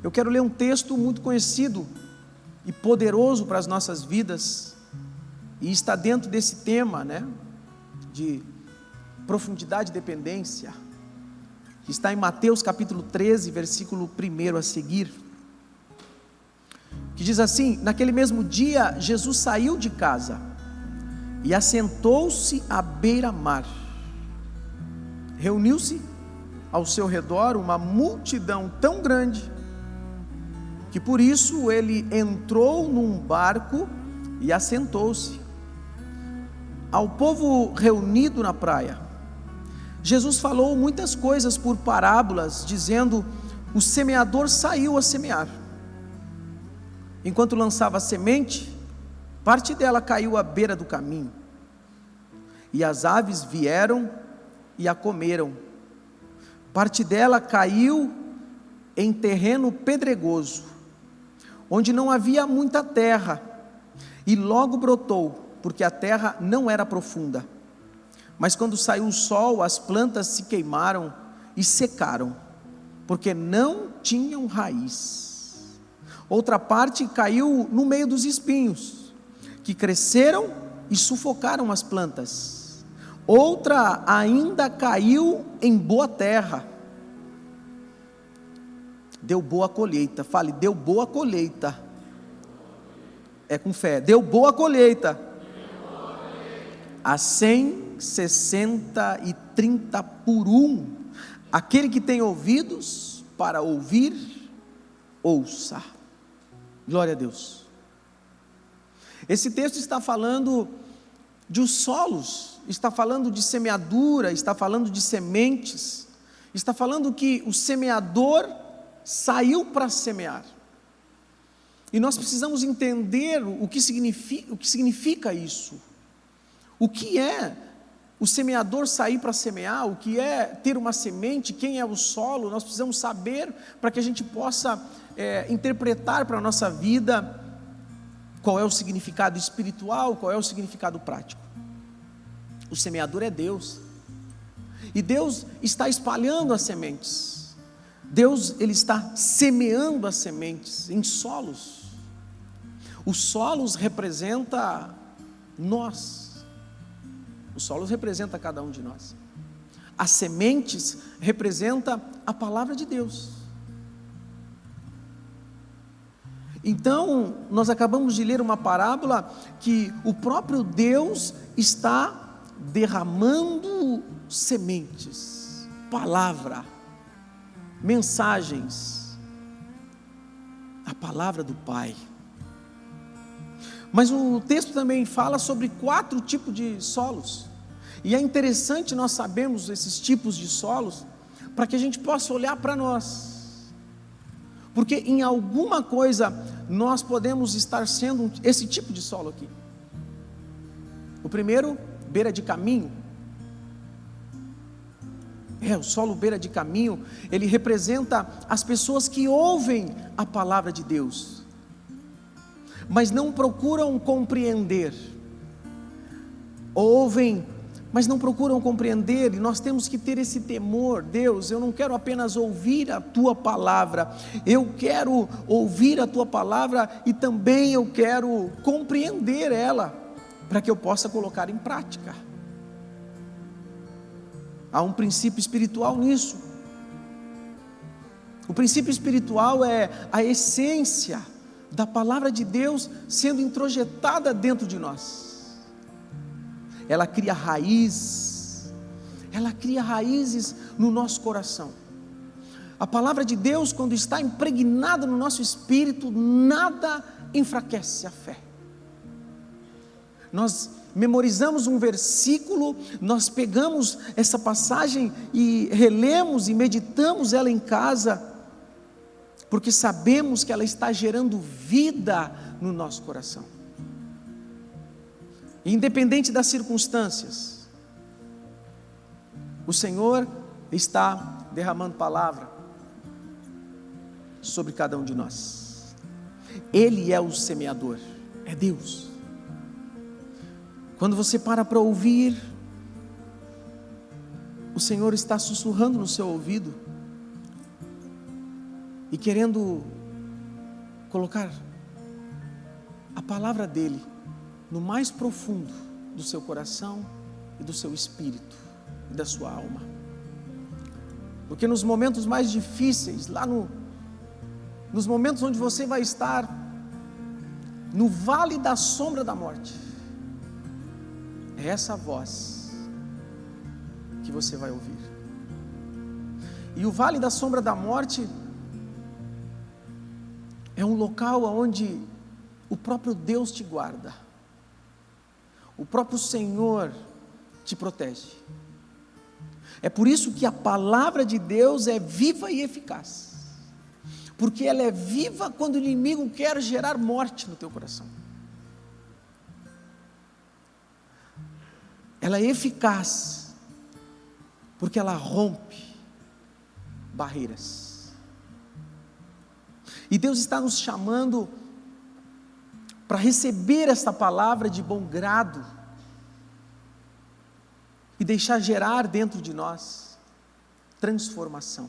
Eu quero ler um texto muito conhecido e poderoso para as nossas vidas, e está dentro desse tema, de profundidade e dependência, que está em Mateus capítulo 13, versículo 1 a seguir, que diz assim: naquele mesmo dia, Jesus saiu de casa e assentou-se à beira-mar. Reuniu-se ao seu redor uma multidão tão grande, que por isso ele entrou num barco e assentou-se. Ao povo reunido na praia, Jesus falou muitas coisas por parábolas, dizendo: o semeador saiu a semear. Enquanto lançava a semente, parte dela caiu à beira do caminho, e as aves vieram e a comeram. Parte dela caiu em terreno pedregoso, onde não havia muita terra, e logo brotou, porque a terra não era profunda. Mas quando saiu o sol, as plantas se queimaram e secaram, porque não tinham raiz. Outra parte caiu no meio dos espinhos, que cresceram e sufocaram as plantas. Outra ainda caiu em boa terra, deu boa colheita. Fale, deu boa colheita. É com fé, deu boa colheita. A 100, 60 e 30 por um. Aquele que tem ouvidos para ouvir, ouça. Glória a Deus. Esse texto está falando de os solos, está falando de semeadura, está falando de sementes, está falando que o semeador saiu para semear. E nós precisamos entender o que significa isso. O que é o semeador sair para semear? O que é ter uma semente? Quem é o solo? Nós precisamos saber para que a gente possa interpretar para a nossa vida qual é o significado espiritual, qual é o significado prático. O semeador é Deus, e Deus está espalhando as sementes. Deus, Ele está semeando as sementes em solos. Os solos representam nós. Os solos representam cada um de nós. As sementes representam a palavra de Deus. Então, nós acabamos de ler uma parábola que o próprio Deus está derramando sementes, palavra, mensagens, a palavra do Pai. Mas o texto também fala sobre 4 tipos de solos, e é interessante nós sabermos esses tipos de solos, para que a gente possa olhar para nós, porque em alguma coisa nós podemos estar sendo esse tipo de solo aqui. O primeiro, beira de caminho. O solo beira de caminho, ele representa as pessoas que ouvem a palavra de Deus, mas não procuram compreender. Ouvem, mas não procuram compreender, e nós temos que ter esse temor. Deus, eu não quero apenas ouvir a Tua palavra, eu quero ouvir a Tua palavra e também eu quero compreender ela, para que eu possa colocar em prática. Há um princípio espiritual nisso. O princípio espiritual é a essência da palavra de Deus sendo introjetada dentro de nós. Ela cria raízes no nosso coração. A palavra de Deus, quando está impregnada no nosso espírito, nada enfraquece a fé. Nós memorizamos um versículo, nós pegamos essa passagem e relemos e meditamos ela em casa, porque sabemos que ela está gerando vida no nosso coração. Independente das circunstâncias, o Senhor está derramando palavra sobre cada um de nós. Ele é o semeador, é Deus. Quando você para ouvir, o Senhor está sussurrando no seu ouvido. e querendo colocar a palavra dele no mais profundo do seu coração e do seu espírito e da sua alma. Porque nos momentos mais difíceis, nos momentos onde você vai estar no vale da sombra da morte, é essa voz que você vai ouvir. E o vale da sombra da morte é um local onde o próprio Deus te guarda, o próprio Senhor te protege. É por isso que a palavra de Deus é viva e eficaz, porque ela é viva quando o inimigo quer gerar morte no teu coração. Ela é eficaz porque ela rompe barreiras. E Deus está nos chamando para receber esta palavra de bom grado e deixar gerar dentro de nós transformação.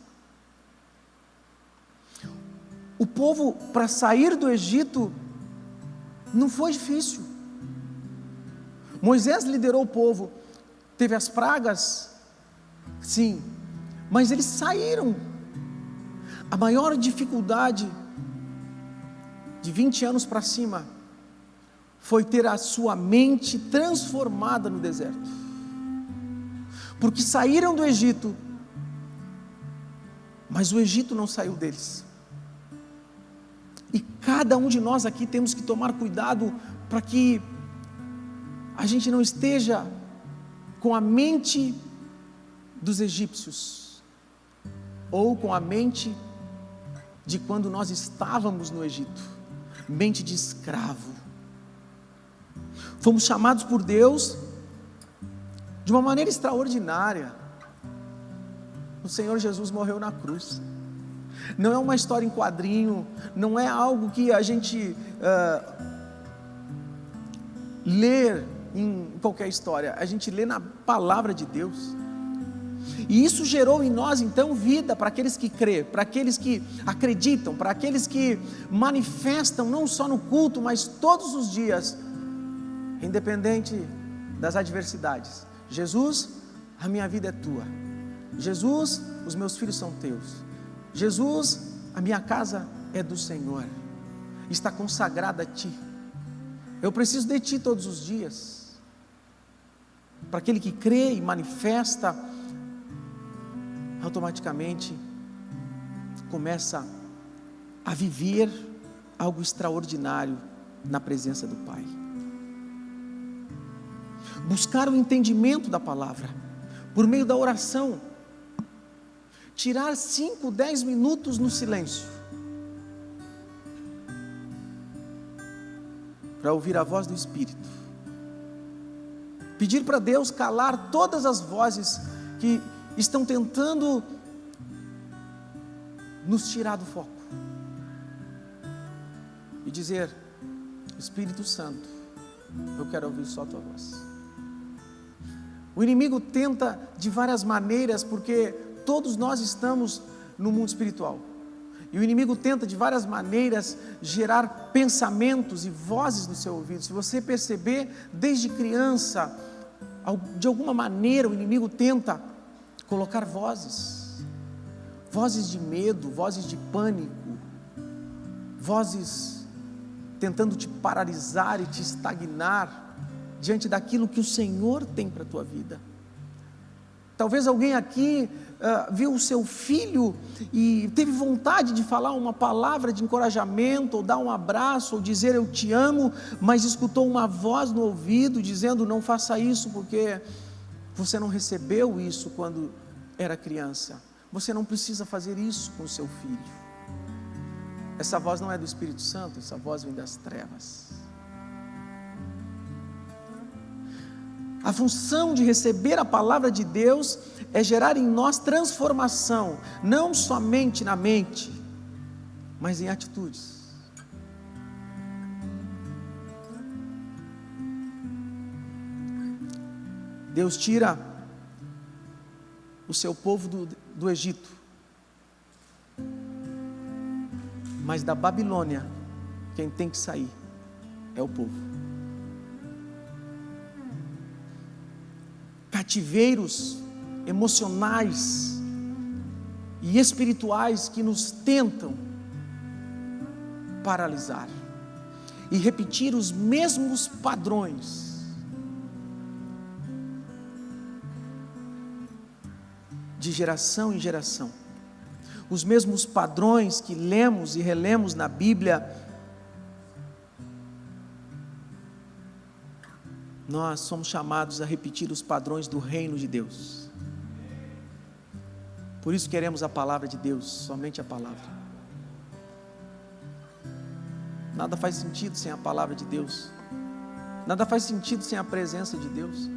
O povo, para sair do Egito, não foi difícil. Moisés liderou o povo, teve as pragas, sim, mas eles saíram. A maior dificuldade de 20 anos para cima foi ter a sua mente transformada no deserto, porque saíram do Egito, mas o Egito não saiu deles. E cada um de nós aqui temos que tomar cuidado para que a gente não esteja com a mente dos egípcios, ou com a mente de quando nós estávamos no Egito, mente de escravo. Fomos chamados por Deus de uma maneira extraordinária. O Senhor Jesus morreu na cruz. Não é uma história em quadrinho, não é algo que a gente lê em qualquer história, a gente lê na palavra de Deus. E isso gerou em nós então vida para aqueles que crêem, para aqueles que acreditam, para aqueles que manifestam não só no culto, mas todos os dias, independente das adversidades. Jesus, a minha vida é tua. Jesus, os meus filhos são teus. Jesus, a minha casa é do Senhor, está consagrada a ti. Eu preciso de ti todos os dias. Para aquele que crê e manifesta, automaticamente começa a viver algo extraordinário na presença do Pai. Buscar o entendimento da palavra por meio da oração, tirar 5, 10 minutos no silêncio para ouvir a voz do Espírito, pedir para Deus calar todas as vozes que estão tentando nos tirar do foco, e dizer: Espírito Santo, eu quero ouvir só a tua voz. O inimigo tenta de várias maneiras, porque todos nós estamos no mundo espiritual, e o inimigo tenta de várias maneiras gerar pensamentos e vozes no seu ouvido. Se você perceber, desde criança, de alguma maneira o inimigo tenta colocar vozes de medo, vozes de pânico, vozes tentando te paralisar e te estagnar diante daquilo que o Senhor tem para a tua vida. Talvez alguém aqui viu o seu filho e teve vontade de falar uma palavra de encorajamento, ou dar um abraço, ou dizer eu te amo, mas escutou uma voz no ouvido dizendo: não faça isso, porque você não recebeu isso quando era criança. Você não precisa fazer isso com o seu filho. Essa voz não é do Espírito Santo, essa voz vem das trevas. A função de receber a palavra de Deus é gerar em nós transformação, não somente na mente, mas em atitudes. Deus tira o seu povo do Egito, Mas da Babilônia, quem tem que sair é o povo. Cativeiros emocionais e espirituais que nos tentam paralisar e repetir os mesmos padrões de geração em geração, os mesmos padrões que lemos e relemos na Bíblia. Nós somos chamados a repetir os padrões do reino de Deus. Por isso queremos a palavra de Deus, somente a palavra. Nada faz sentido sem a palavra de Deus. Nada faz sentido sem a presença de Deus.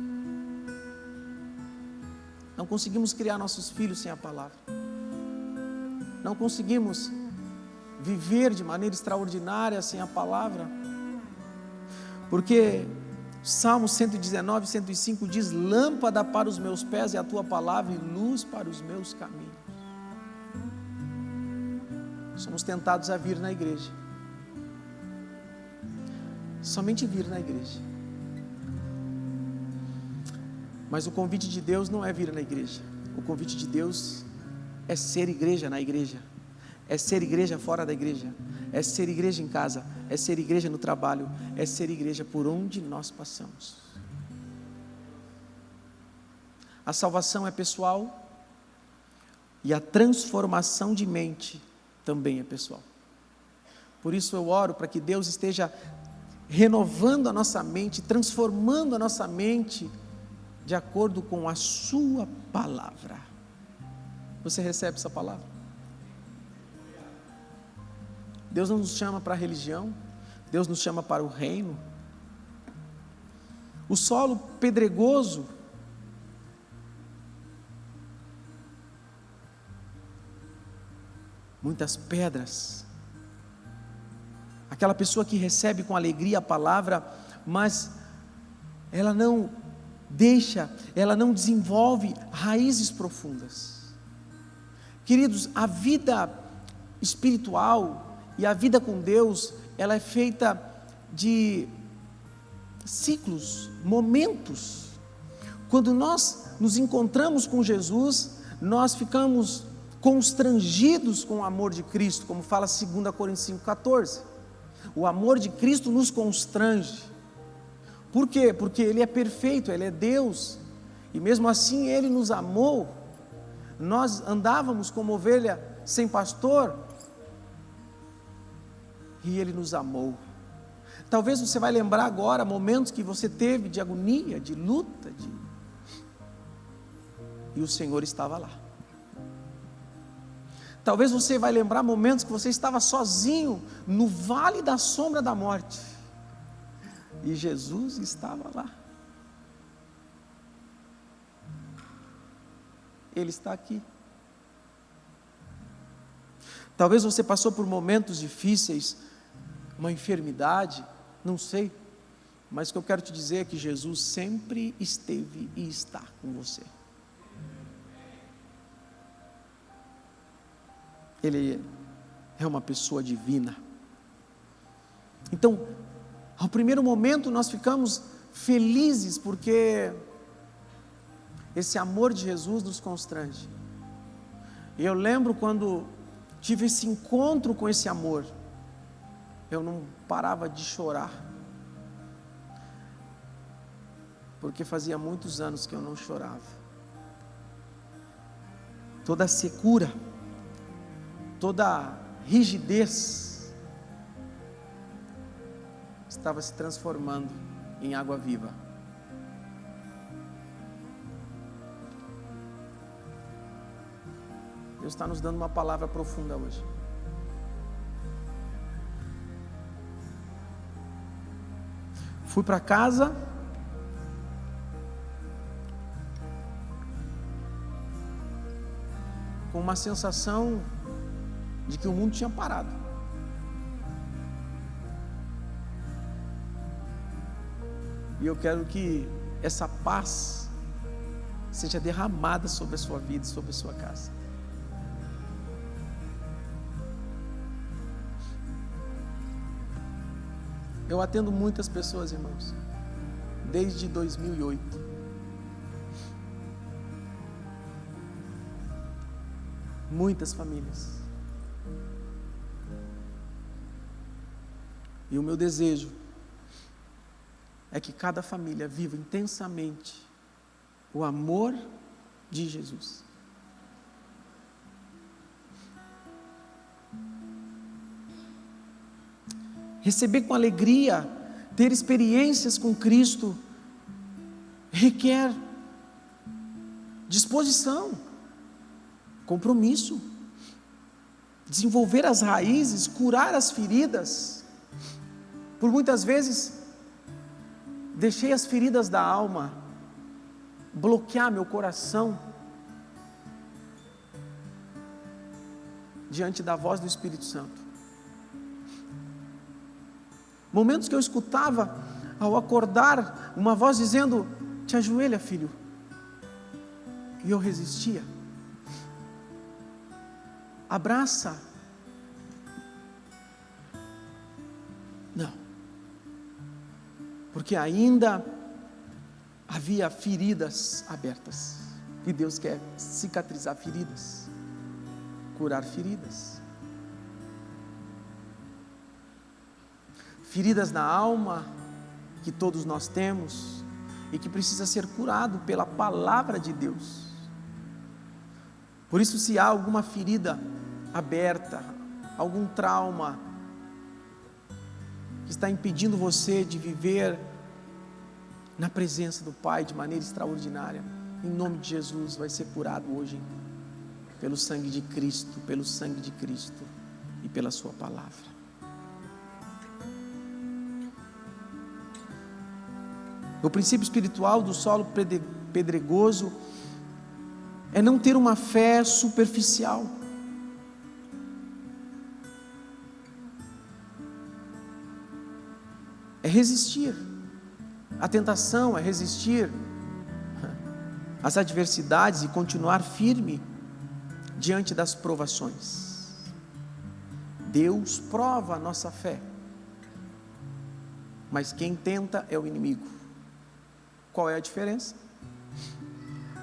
Não conseguimos criar nossos filhos sem a palavra. Não conseguimos viver de maneira extraordinária sem a palavra. Porque Salmo 119, 105 diz: lâmpada para os meus pés é a tua palavra e luz para os meus caminhos. Somos tentados a vir na igreja. Somente vir na igreja. Mas o convite de Deus não é vir na igreja. O convite de Deus é ser igreja na igreja. É ser igreja fora da igreja. É ser igreja em casa. É ser igreja no trabalho. É ser igreja por onde nós passamos. A salvação é pessoal e a transformação de mente também é pessoal. Por isso eu oro para que Deus esteja renovando a nossa mente, transformando a nossa mente de acordo com a sua palavra. Você recebe essa palavra? Deus não nos chama para a religião, Deus nos chama para o reino. O solo pedregoso muitas pedras. Aquela pessoa que recebe com alegria a palavra, mas ela não desenvolve raízes profundas. Queridos, a vida espiritual e a vida com Deus, ela é feita de ciclos, momentos. Quando nós nos encontramos com Jesus, nós ficamos constrangidos com o amor de Cristo, como fala 2 Coríntios 5,14. O amor de Cristo nos constrange. Por quê? Porque Ele é perfeito, Ele é Deus, e mesmo assim Ele nos amou. Nós andávamos como ovelha sem pastor, e Ele nos amou. Talvez você vai lembrar agora momentos que você teve de agonia, de luta, e o Senhor estava lá. Talvez você vai lembrar momentos que você estava sozinho no vale da sombra da morte, e Jesus estava lá. Ele está aqui. Talvez você passou por momentos difíceis, uma enfermidade, não sei, mas o que eu quero te dizer é que Jesus sempre esteve e está com você. Ele é uma pessoa divina. Então, ao primeiro momento nós ficamos felizes porque esse amor de Jesus nos constrange. E eu lembro quando tive esse encontro com esse amor, eu não parava de chorar, porque fazia muitos anos que eu não chorava. Toda a secura, toda a rigidez estava se transformando em água viva. Deus está nos dando uma palavra profunda hoje. Fui para casa, com uma sensação de que o mundo tinha parado. E eu quero que essa paz seja derramada sobre a sua vida e sobre a sua casa. Eu atendo muitas pessoas, irmãos, desde 2008. Muitas famílias. E o meu desejo é que cada família viva intensamente o amor de Jesus. Receber com alegria, ter experiências com Cristo, requer disposição, compromisso, desenvolver as raízes, curar as feridas. Por muitas vezes, deixei as feridas da alma bloquear meu coração diante da voz do Espírito Santo. Momentos que eu escutava, ao acordar, uma voz dizendo: te ajoelha, filho. E eu resistia. Abraça. Não. Porque ainda havia feridas abertas. E Deus quer cicatrizar feridas, curar feridas. Feridas na alma, que todos nós temos, e que precisa ser curado pela palavra de Deus. Por isso, se há alguma ferida aberta, algum trauma, que está impedindo você de viver na presença do Pai de maneira extraordinária, em nome de Jesus, vai ser curado hoje, pelo sangue de Cristo, e pela sua palavra. O princípio espiritual do solo pedregoso é não ter uma fé superficial. É resistir. A tentação é resistir às adversidades e continuar firme diante das provações. Deus prova a nossa fé, mas quem tenta é o inimigo. Qual é a diferença?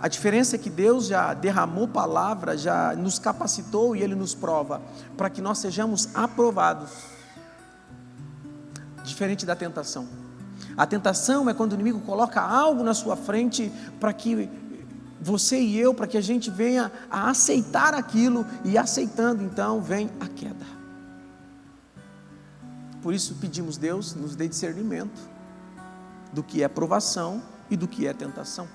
A diferença é que Deus já derramou palavra, já nos capacitou e Ele nos prova, para que nós sejamos aprovados. Diferente da tentação. A tentação é quando o inimigo coloca algo na sua frente, para que você e eu, para que a gente venha a aceitar aquilo, e aceitando então vem a queda. Por isso pedimos: Deus nos dê discernimento do que é provação e do que é tentação.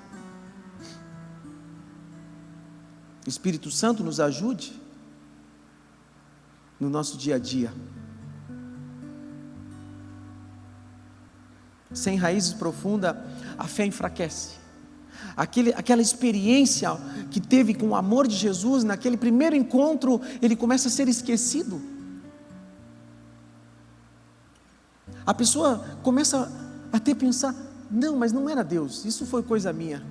O Espírito Santo nos ajude no nosso dia a dia. Sem raízes profundas, a fé enfraquece. Aquela experiência que teve com o amor de Jesus, naquele primeiro encontro, ele começa a ser esquecido. A pessoa começa a pensar: não, mas não era Deus, isso foi coisa minha.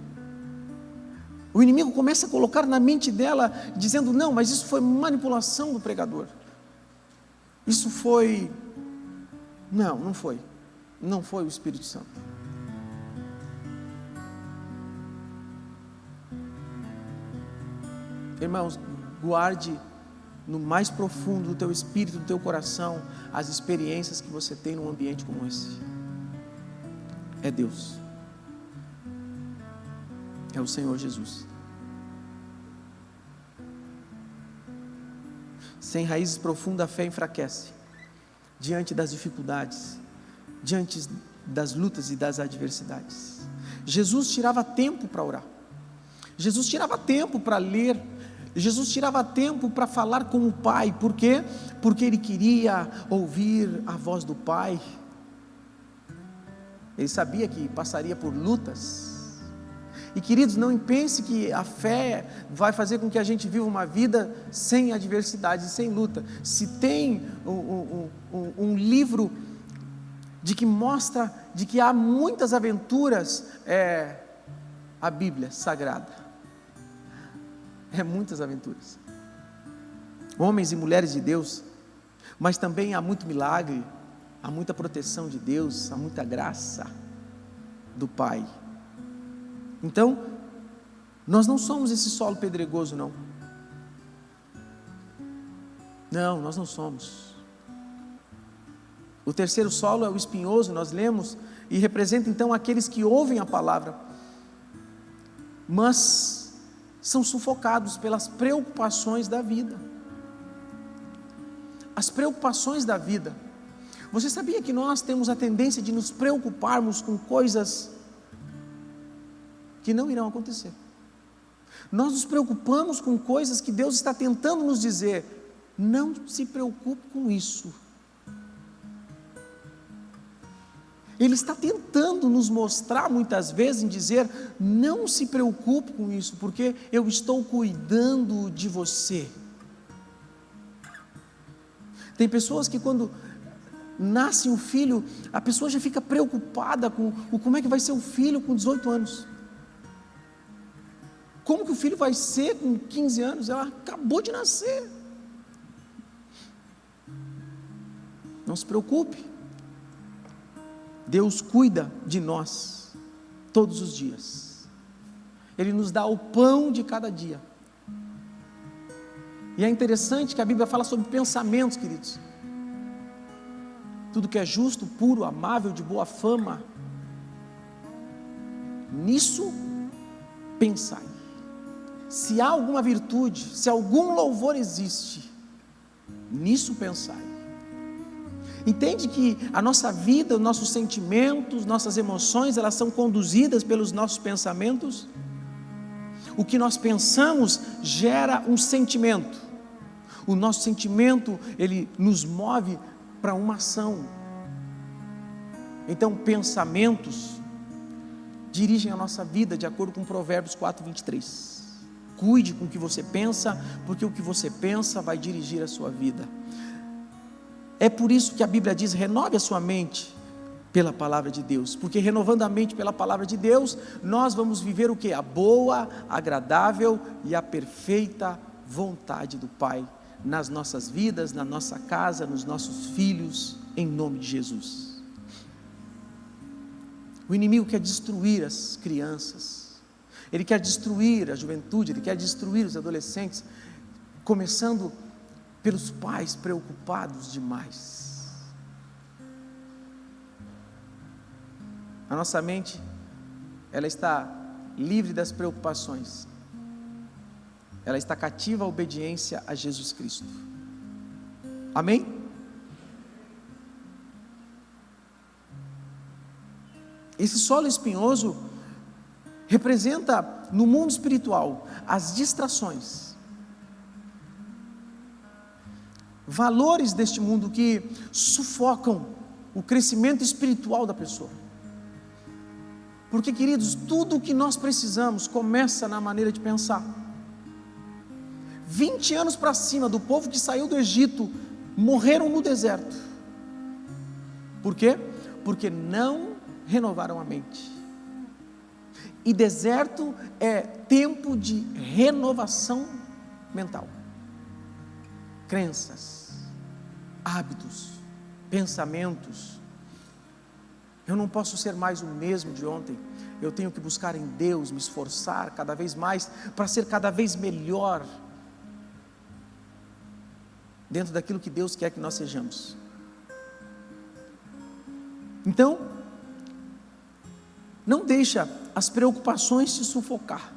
O inimigo começa a colocar na mente dela, dizendo: não, mas isso foi manipulação do pregador. Isso foi... Não foi. Não foi o Espírito Santo. Irmãos, guarde no mais profundo do teu espírito, do teu coração, as experiências que você tem num ambiente como esse. É Deus, é o Senhor Jesus. Sem raízes profundas, a fé enfraquece diante das dificuldades, diante das lutas e das adversidades. Jesus tirava tempo para orar, Jesus tirava tempo para ler, Jesus tirava tempo para falar com o Pai. Por quê? Porque Ele queria ouvir a voz do Pai. Ele sabia que passaria por lutas. E queridos, não pense que a fé vai fazer com que a gente viva uma vida sem adversidade, sem luta. Se tem um livro de que mostra de que há muitas aventuras, é a Bíblia Sagrada. É muitas aventuras. Homens e mulheres de Deus, mas também há muito milagre, há muita proteção de Deus, há muita graça do Pai. Então, nós não somos esse solo pedregoso, não. Não, nós não somos. O terceiro solo é o espinhoso, nós lemos, e representa então aqueles que ouvem a palavra, mas são sufocados pelas preocupações da vida. As preocupações da vida. Você sabia que nós temos a tendência de nos preocuparmos com coisas que não irão acontecer? Nós nos preocupamos com coisas que Deus está tentando nos dizer: não se preocupe com isso. Ele está tentando nos mostrar muitas vezes, em dizer: não se preocupe com isso, porque eu estou cuidando de você. Tem pessoas que quando nasce um filho, a pessoa já fica preocupada com como é que vai ser o filho com 18 anos. Como que o filho vai ser com 15 anos? Ela acabou de nascer. Não se preocupe. Deus cuida de nós todos os dias. Ele nos dá o pão de cada dia. E é interessante que a Bíblia fala sobre pensamentos, queridos. Tudo que é justo, puro, amável, de boa fama, nisso pensai. Se há alguma virtude, se algum louvor existe, nisso pensai. Entende que a nossa vida, os nossos sentimentos, nossas emoções, elas são conduzidas pelos nossos pensamentos? O que nós pensamos gera um sentimento. O nosso sentimento, ele nos move para uma ação. Então, pensamentos dirigem a nossa vida, de acordo com Provérbios 4:23. Cuide com o que você pensa, porque o que você pensa vai dirigir a sua vida. É por isso que a Bíblia diz: renove a sua mente pela palavra de Deus, porque renovando a mente pela palavra de Deus, nós vamos viver o que? A boa, agradável e a perfeita vontade do Pai, nas nossas vidas, na nossa casa, nos nossos filhos, em nome de Jesus. O inimigo quer destruir as crianças, ele quer destruir a juventude, ele quer destruir os adolescentes, começando pelos pais preocupados demais. A nossa mente, ela está livre das preocupações, ela está cativa à obediência a Jesus Cristo. Amém? Esse solo espinhoso representa no mundo espiritual as distrações, valores deste mundo que sufocam o crescimento espiritual da pessoa. Porque, queridos, tudo o que nós precisamos começa na maneira de pensar. 20 anos para cima do povo que saiu do Egito morreram no deserto. Por quê? Porque não renovaram a mente. E deserto é tempo de renovação mental. Crenças, hábitos, pensamentos. Eu não posso ser mais o mesmo de ontem. Eu tenho que buscar em Deus, me esforçar cada vez mais para ser cada vez melhor dentro daquilo que Deus quer que nós sejamos. Então, não deixa as preocupações te sufocar.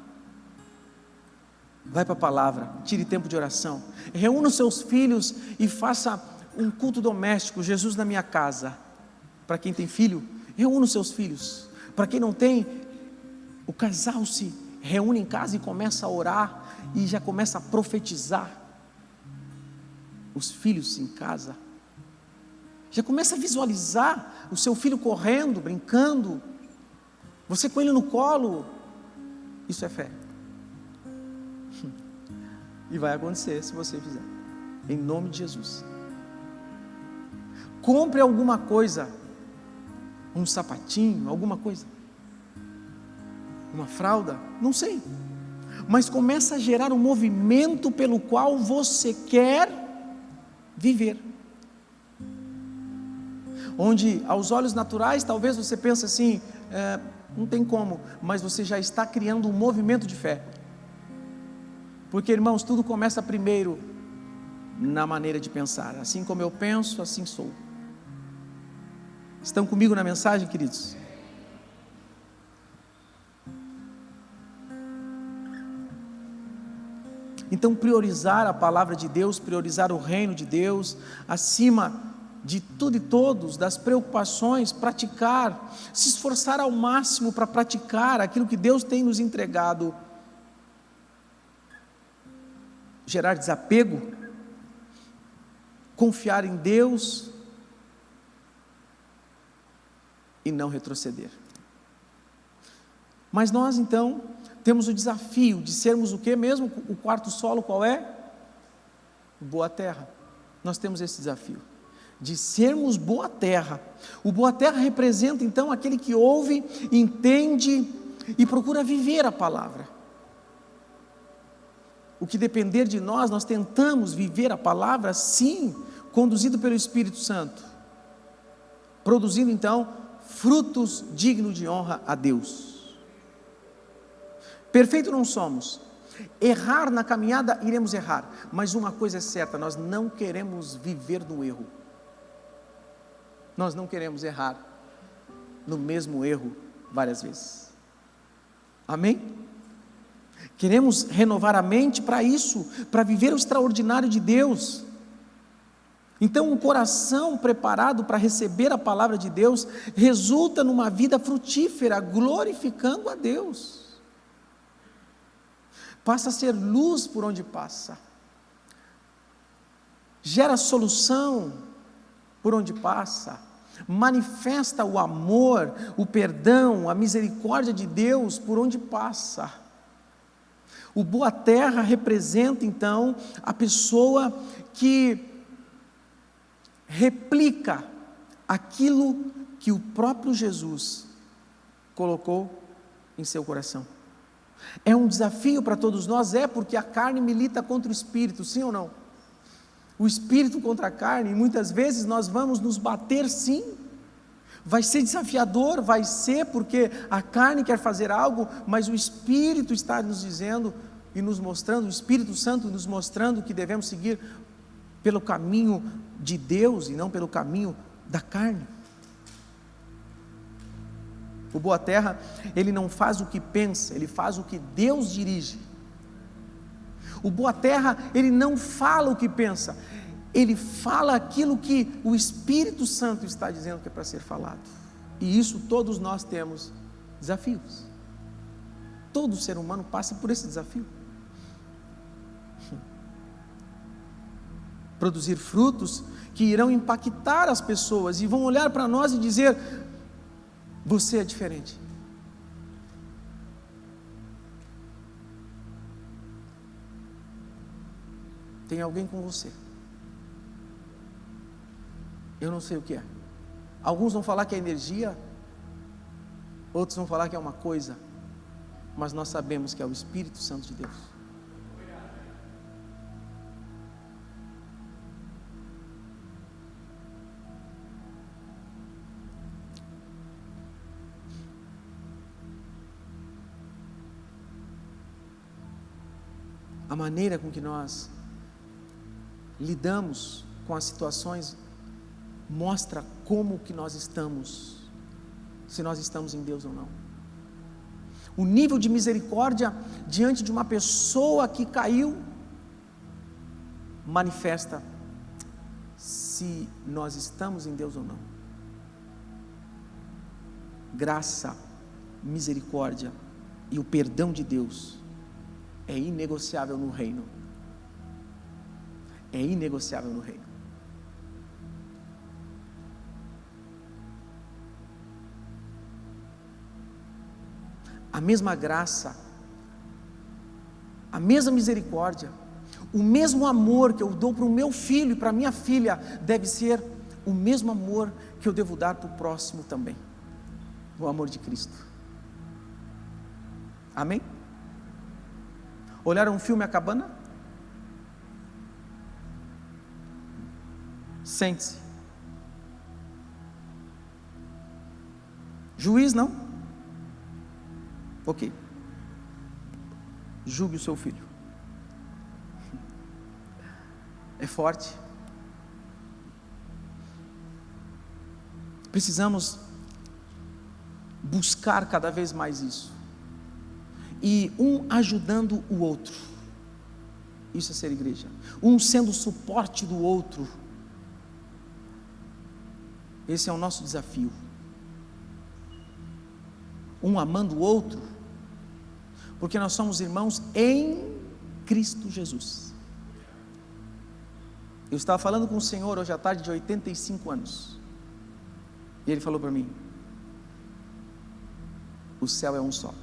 Vai para a palavra, tire tempo de oração, reúna os seus filhos e faça um culto doméstico, Jesus na minha casa. Para quem tem filho, reúna os seus filhos. Para quem não tem, o casal se reúne em casa e começa a orar, e já começa a profetizar. Os filhos em casa, já começa a visualizar o seu filho correndo, brincando, você com ele no colo. Isso é fé. E vai acontecer se você fizer, em nome de Jesus. Compre alguma coisa, um sapatinho, alguma coisa, uma fralda, não sei, mas começa a gerar um movimento pelo qual você quer viver. onde aos olhos naturais talvez você pense assim, não tem como, mas você já está criando um movimento de fé, porque irmãos, tudo começa primeiro na maneira de pensar. Assim como eu penso, assim sou. Estão comigo na mensagem, queridos? Então, priorizar a palavra de Deus, priorizar o reino de Deus, acima de tudo e todos, das preocupações, praticar, se esforçar ao máximo para praticar aquilo que Deus tem nos entregado, gerar desapego, confiar em Deus e não retroceder. Mas nós então temos o desafio de sermos o que mesmo? O quarto solo qual é? Boa terra. Nós temos esse desafio de sermos boa terra. O boa terra representa então aquele que ouve, entende e procura viver a palavra. O que depender de nós, nós tentamos viver a palavra, sim, conduzido pelo Espírito Santo, produzindo então frutos dignos de honra a Deus. Perfeito não somos, errar na caminhada iremos errar, mas uma coisa é certa, nós não queremos viver no erro, nós não queremos errar no mesmo erro várias vezes, amém? Queremos renovar a mente para isso, para viver o extraordinário de Deus. Então, um coração preparado para receber a palavra de Deus resulta numa vida frutífera, glorificando a Deus. Passa a ser luz por onde passa, gera solução por onde passa, manifesta o amor, o perdão, a misericórdia de Deus por onde passa. O boa terra representa então a pessoa que replica aquilo que o próprio Jesus colocou em seu coração. É um desafio para todos nós, porque a carne milita contra o espírito, sim ou não? O espírito contra a carne, e muitas vezes nós vamos nos bater, sim. Vai ser desafiador, vai ser porque a carne quer fazer algo, mas o Espírito está nos dizendo e nos mostrando, o Espírito Santo nos mostrando que devemos seguir pelo caminho de Deus e não pelo caminho da carne. O boa terra, ele não faz o que pensa, ele faz o que Deus dirige. O boa terra, ele não fala o que pensa, ele fala aquilo que o Espírito Santo está dizendo que é para ser falado. E isso todos nós temos desafios. Todo ser humano passa por esse desafio. Produzir frutos que irão impactar as pessoas e vão olhar para nós e dizer: você é diferente. Tem alguém com você. Eu não sei o que é. Alguns vão falar que é energia, outros vão falar que é uma coisa, mas nós sabemos que é o Espírito Santo de Deus. A maneira com que nós lidamos com as situações mostra como que nós estamos, se nós estamos em Deus ou não. O nível de misericórdia diante de uma pessoa que caiu manifesta se nós estamos em Deus ou não. Graça, misericórdia e o perdão de Deus é inegociável no reino. É inegociável no reino. A mesma graça, a mesma misericórdia, o mesmo amor que eu dou para o meu filho e para a minha filha, deve ser o mesmo amor que eu devo dar para o próximo também. O amor de Cristo. Amém? Olharam um filme A Cabana? Sente-se. Juiz não? Ok. Julgue o seu filho. É forte. Precisamos buscar cada vez mais isso. E um ajudando o outro. Isso é ser igreja. Um sendo o suporte do outro. Esse é o nosso desafio. Um amando o outro. Porque nós somos irmãos em Cristo Jesus. Eu estava falando com um senhor hoje à tarde de 85 anos. E ele falou para mim: o céu é um só.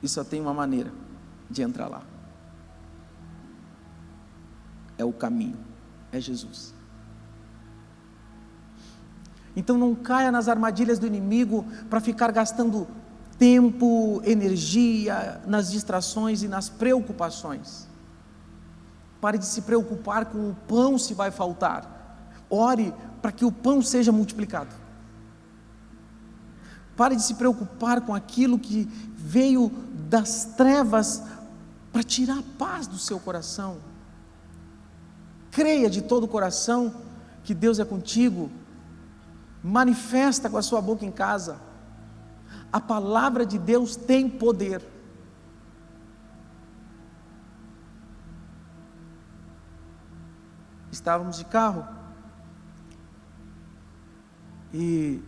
E só tem uma maneira de entrar lá. É o caminho, é Jesus. Então não caia nas armadilhas do inimigo para ficar gastando tempo, energia nas distrações e nas preocupações. Pare de se preocupar com o pão se vai faltar. Ore para que o pão seja multiplicado. Pare de se preocupar com aquilo que veio das trevas para tirar a paz do seu coração. Creia de todo o coração que Deus é contigo. Manifesta com a sua boca em casa. A palavra de Deus tem poder. Estávamos de carro e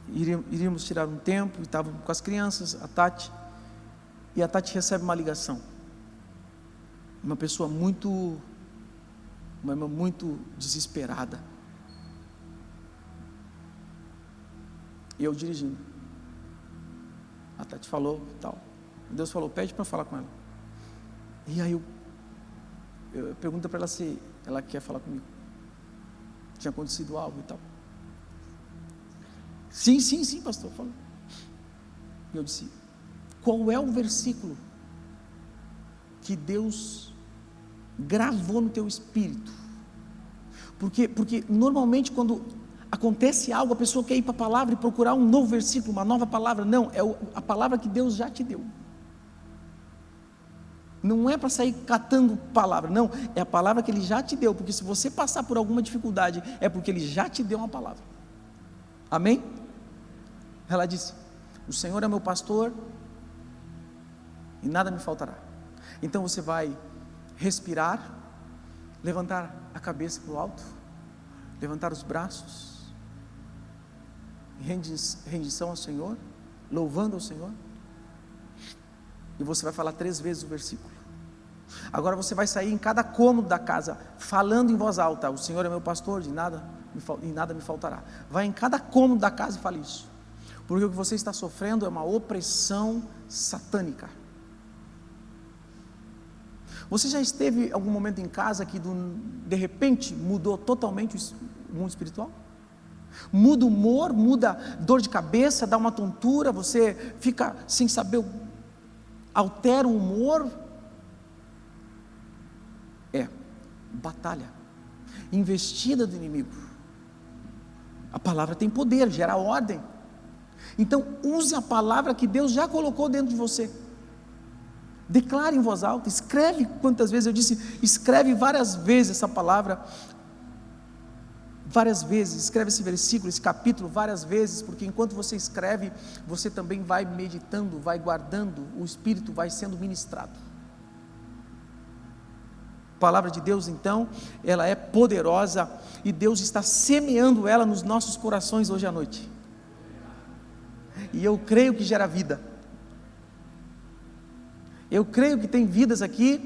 iríamos tirar um tempo, e estávamos com as crianças, a Tati, e a Tati recebe uma ligação. Uma pessoa muito desesperada. E eu dirigindo. A Tati falou tal. Deus falou: pede para falar com ela. E aí eu pergunto para ela se ela quer falar comigo. Tinha acontecido algo e tal. Sim, pastor, falou. E eu disse: qual é o versículo que Deus gravou no teu espírito? Porque normalmente quando acontece algo, a pessoa quer ir para a palavra e procurar um novo versículo, uma nova palavra. Não, é a palavra que Deus já te deu. Não é para sair catando palavra, não, é a palavra que Ele já te deu, porque se você passar por alguma dificuldade, é porque Ele já te deu uma palavra. Amém? Ela disse: o Senhor é meu pastor e nada me faltará. Então você vai respirar, levantar a cabeça para o alto, levantar os braços, rendição ao Senhor, louvando ao Senhor, e você vai falar 3 vezes o versículo. Agora você vai sair em cada cômodo da casa, falando em voz alta: o Senhor é meu pastor, e nada me faltará. Vai em cada cômodo da casa e fale isso, porque o que você está sofrendo é uma opressão satânica. Você já esteve em algum momento em casa que de repente mudou totalmente o mundo espiritual? Muda o humor, muda dor de cabeça, dá uma tontura, você fica sem saber, altera o humor. É batalha, investida do inimigo. A palavra tem poder, gera ordem. Então use a palavra que Deus já colocou dentro de você. Declare em voz alta, escreve quantas vezes. Eu disse, escreve várias vezes essa palavra, várias vezes, escreve esse versículo, esse capítulo várias vezes, porque enquanto você escreve, você também vai meditando, vai guardando, o Espírito vai sendo ministrado. A palavra de Deus então, ela é poderosa, e Deus está semeando ela nos nossos corações hoje à noite, e eu creio que gera vida. Eu creio que tem vidas aqui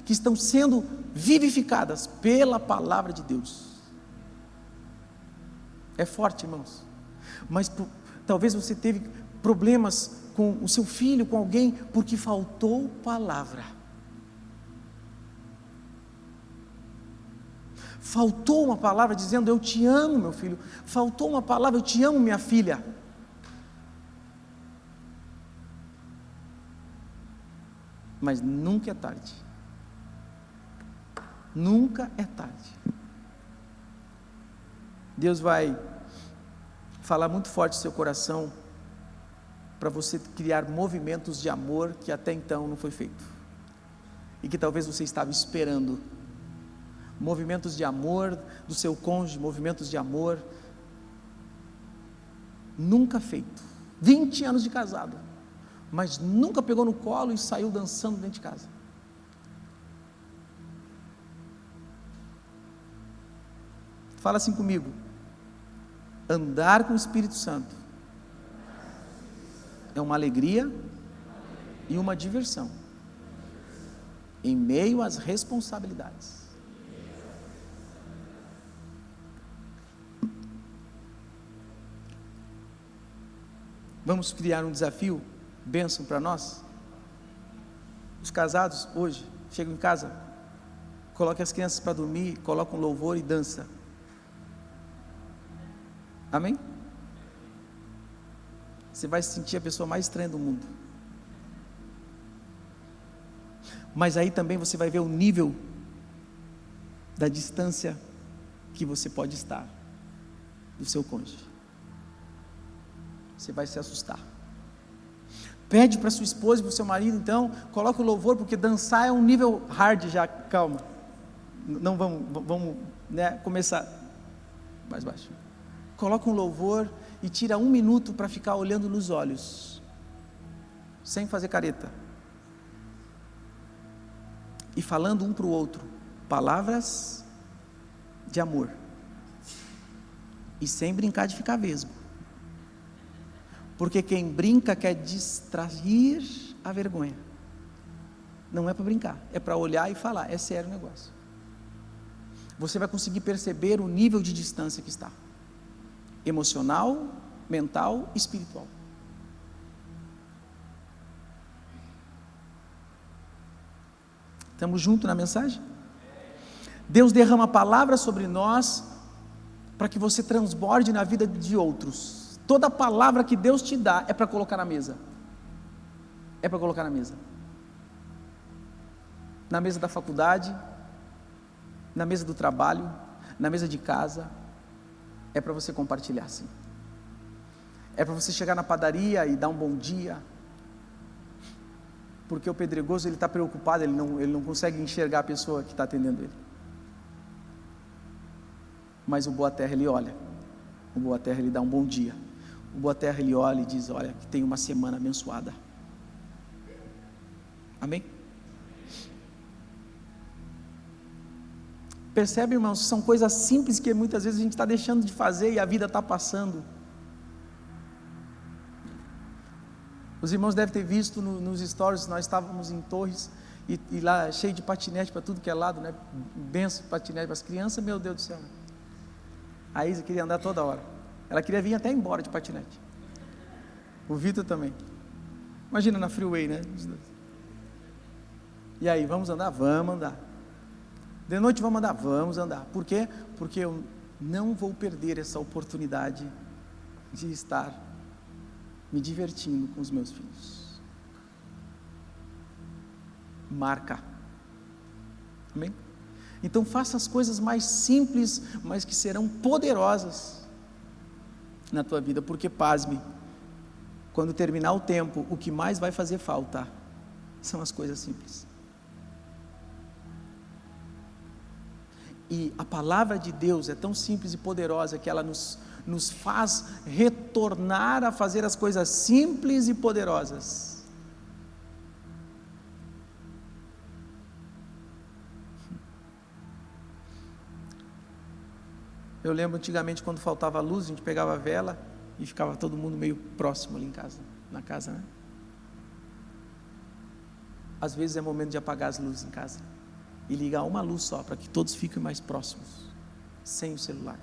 que estão sendo vivificadas pela palavra de Deus. É forte, irmãos, mas talvez você teve problemas com o seu filho, com alguém, porque faltou palavra. Faltou uma palavra dizendo: eu te amo, meu filho. Faltou uma palavra: eu te amo, minha filha. Mas nunca é tarde. Nunca é tarde. Deus vai falar muito forte no seu coração, para você criar movimentos de amor que até então não foi feito, e que talvez você estava esperando, movimentos de amor do seu cônjuge, movimentos de amor, nunca feito, 20 anos de casado, mas nunca pegou no colo e saiu dançando dentro de casa. Fala assim comigo: andar com o Espírito Santo é uma alegria e uma diversão, em meio às responsabilidades. Vamos criar um desafio, bênção para nós? Os casados hoje, chegam em casa, coloquem as crianças para dormir, colocam louvor e dança. Amém? Você vai se sentir a pessoa mais estranha do mundo. Mas aí também você vai ver o nível da distância que você pode estar do seu cônjuge. Você vai se assustar. Pede para sua esposa e para o seu marido, então, coloca o louvor, porque dançar é um nível hard já, calma. Não vamos né, começar mais baixo. Coloca um louvor e tira 1 minuto para ficar olhando nos olhos, sem fazer careta, e falando um para o outro palavras de amor, e sem brincar de ficar vesgo, porque quem brinca quer distrair a vergonha. Não é para brincar, é para olhar e falar, é sério o negócio. Você vai conseguir perceber o nível de distância que está, emocional, mental, espiritual. Estamos juntos na mensagem? Deus derrama a palavra sobre nós para que você transborde na vida de outros. Toda palavra que Deus te dá é para colocar na mesa. É para colocar na mesa. Na mesa da faculdade, na mesa do trabalho, na mesa de casa. É para você compartilhar, sim. É para você chegar na padaria e dar um bom dia, porque o pedregoso ele está preocupado, ele não consegue enxergar a pessoa que está atendendo ele. Mas o Boa Terra ele olha, o Boa Terra ele dá um bom dia, o Boa Terra ele olha e diz: olha, que tem uma semana abençoada. Amém? Percebe, irmãos, são coisas simples que muitas vezes a gente está deixando de fazer e a vida está passando. Os irmãos devem ter visto nos stories, nós estávamos em Torres e lá cheio de patinete para tudo que é lado, né? Benção de patinete para as crianças, meu Deus do céu. A Isa queria andar toda hora, ela queria vir até embora de patinete. O Vitor também. Imagina na freeway, né? E aí, vamos andar? Vamos andar. De noite vamos andar? Vamos andar. Por quê? Porque eu não vou perder essa oportunidade de estar me divertindo com os meus filhos. Marca. Amém? Então faça as coisas mais simples, mas que serão poderosas na tua vida, porque pasme, quando terminar o tempo, o que mais vai fazer falta são as coisas simples. E a palavra de Deus é tão simples e poderosa que ela nos faz retornar a fazer as coisas simples e poderosas. Eu lembro antigamente, quando faltava luz, a gente pegava a vela e ficava todo mundo meio próximo ali em casa, na casa, né? Às vezes é momento de apagar as luzes em casa e ligar uma luz só, para que todos fiquem mais próximos, sem o celular.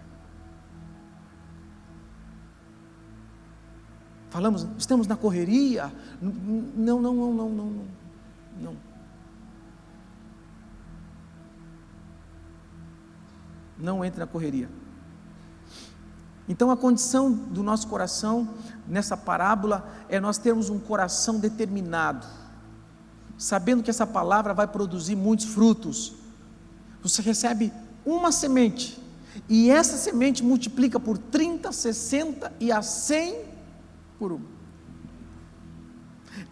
Falamos, estamos na correria. Não. Não entre na correria. Então a condição do nosso coração, nessa parábola, é nós termos um coração determinado, sabendo que essa palavra vai produzir muitos frutos. Você recebe uma semente, E essa semente multiplica por 30, 60 e a 100 por uma.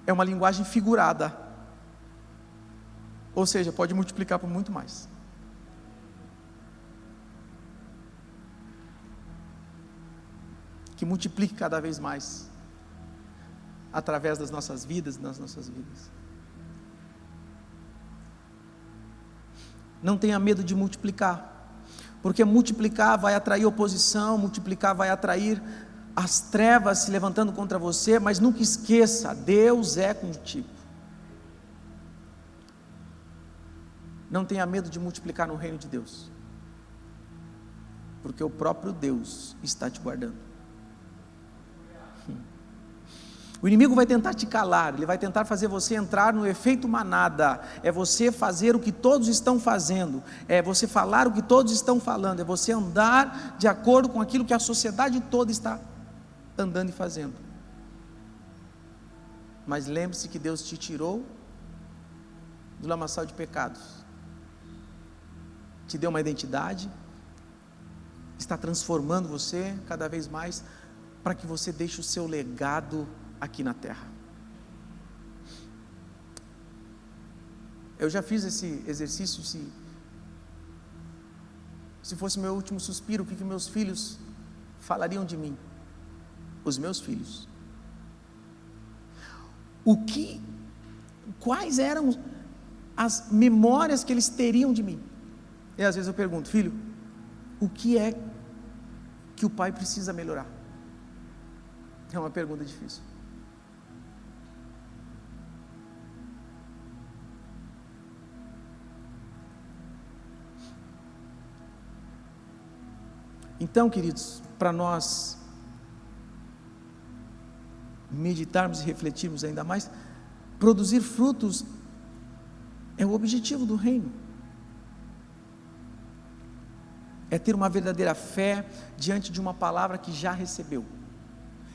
É uma linguagem figurada. Ou seja, pode multiplicar por muito mais. Que multiplique cada vez mais, através das nossas vidas e nas nossas vidas. Não tenha medo de multiplicar, porque multiplicar vai atrair oposição, multiplicar vai atrair as trevas se levantando contra você, mas nunca esqueça, Deus é contigo. Não tenha medo de multiplicar no reino de Deus, porque o próprio Deus está te guardando. O inimigo vai tentar te calar, ele vai tentar fazer você entrar no efeito manada, é você fazer o que todos estão fazendo, é você falar o que todos estão falando, é você andar de acordo com aquilo que a sociedade toda está andando e fazendo. Mas lembre-se que Deus te tirou do lamaçal de pecados, te deu uma identidade, está transformando você cada vez mais, para que você deixe o seu legado aqui na terra. Eu já fiz esse exercício, se fosse meu último suspiro, o que meus filhos falariam de mim? Os meus filhos. Quais eram as memórias que eles teriam de mim? E às vezes eu pergunto: filho, o que é que o pai precisa melhorar? É uma pergunta difícil. Então, queridos, para nós meditarmos e refletirmos ainda mais, produzir frutos é o objetivo do reino. É ter uma verdadeira fé diante de uma palavra que já recebeu.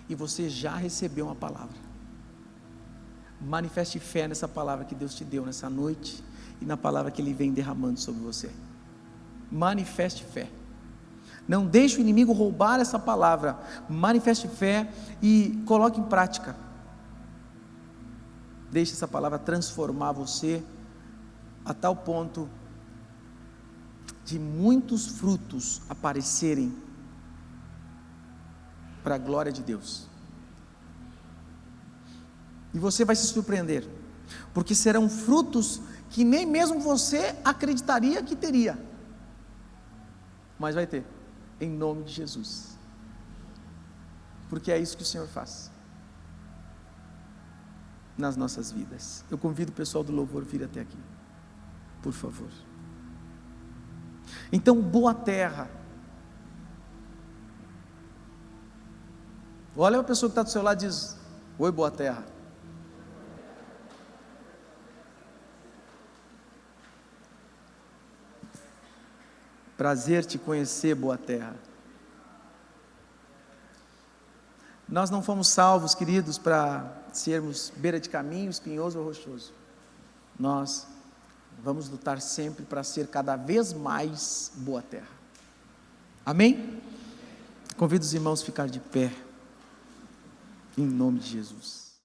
E você já recebeu uma palavra. Manifeste fé nessa palavra que Deus te deu nessa noite e na palavra que Ele vem derramando sobre você. Manifeste fé. Não deixe o inimigo roubar essa palavra. Manifeste fé e coloque em prática. Deixe essa palavra transformar você a tal ponto de muitos frutos aparecerem para a glória de Deus. E você vai se surpreender, porque serão frutos que nem mesmo você acreditaria que teria, mas vai ter, em nome de Jesus, porque é isso que o Senhor faz nas nossas vidas. Eu convido o pessoal do louvor a vir até aqui, por favor. Então, boa terra. Olha a pessoa que está do seu lado e diz: oi, boa terra. Prazer te conhecer, boa terra. Nós não fomos salvos, queridos, para sermos beira de caminho, espinhoso ou rochoso. Nós vamos lutar sempre para ser cada vez mais boa terra. Amém? Convido os irmãos a ficar de pé, em nome de Jesus.